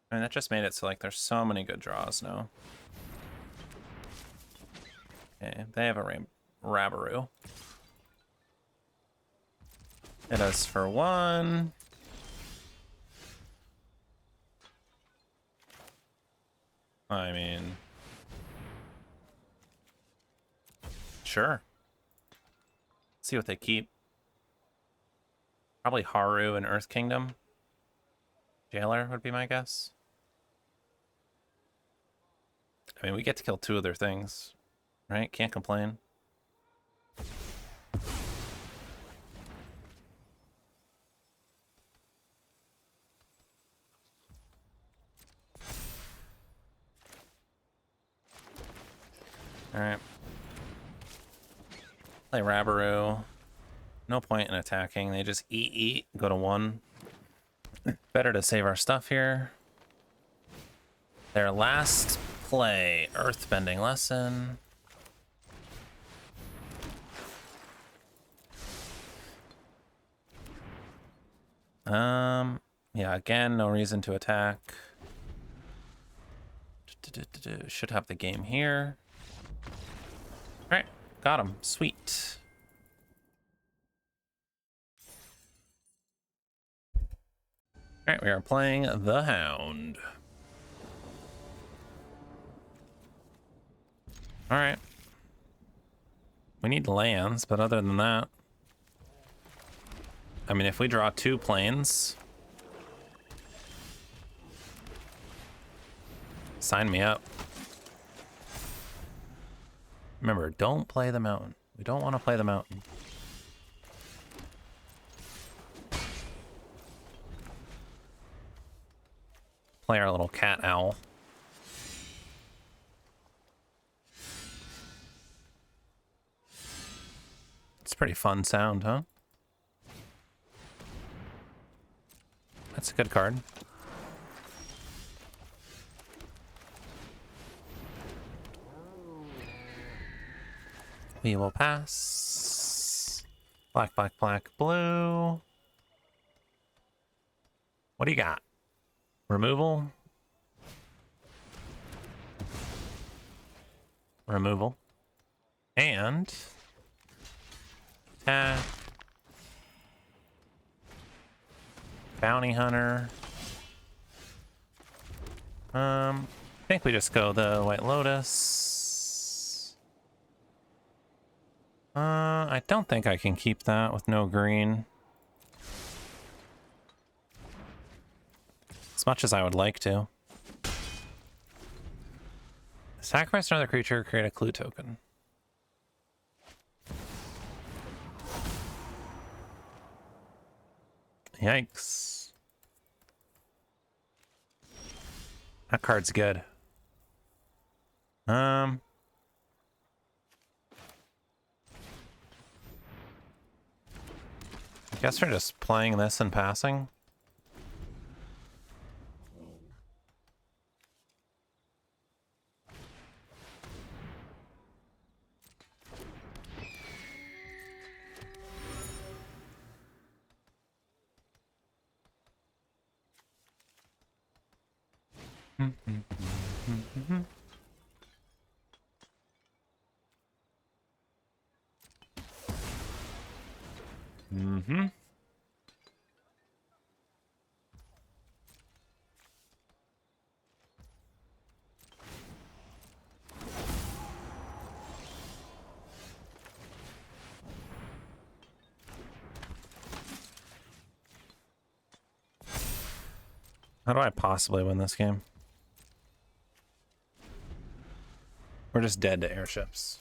I mean, that just made it so, like, there's so many good draws now. Okay, they have a Rabaru. Hit us for 1. I mean... Sure. See what they keep. Probably Haru and Earth Kingdom. Jailer would be my guess. I mean, we get to kill 2 of their things, right? Can't complain. Alright. Play Rabaru. No point in attacking. They just eat, go to 1. Better to save our stuff here. Their last play, Earthbending Lesson. Yeah, again, no reason to attack. Should have the game here. All right, got him. Sweet. All right, we are playing the Hound. All right. We need lands, but other than that, I mean, if we draw 2 planes, sign me up. Remember, don't play the mountain. We don't want to play the mountain. Play our little cat owl. It's a pretty fun sound, huh? That's a good card. We will pass. Black, black, black, blue. What do you got? Removal. Removal. And attack. Bounty hunter. I think we just go the White Lotus. I don't think I can keep that with no green. As much as I would like to. Sacrifice another creature, create a clue token. Yikes. That card's good. I guess we're just playing this and passing. How do I possibly win this game? We're just dead to airships.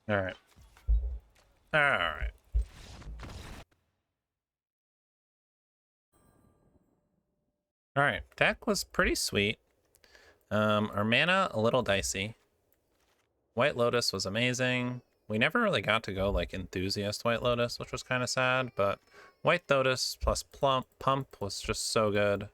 All right. All right. All right. Deck was pretty sweet. Our mana, a little dicey. White Lotus was amazing. We never really got to go like Enthusiast White Lotus, which was kind of sad, but White Lotus plus Pump was just so good.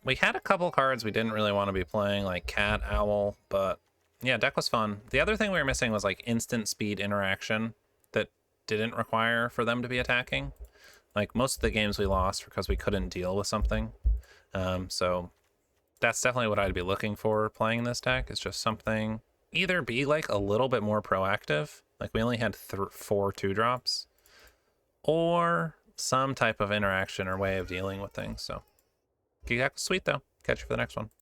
We had a couple cards we didn't really want to be playing, like Cat, Owl, but yeah, deck was fun. The other thing we were missing was like instant speed interaction that didn't require for them to be attacking. Like most of the games we lost because we couldn't deal with something. So that's definitely what I'd be looking for playing this deck. It's just something, either be like a little bit more proactive, like we only had 4 2-drops, or some type of interaction or way of dealing with things. So, deck was sweet though. Catch you for the next one.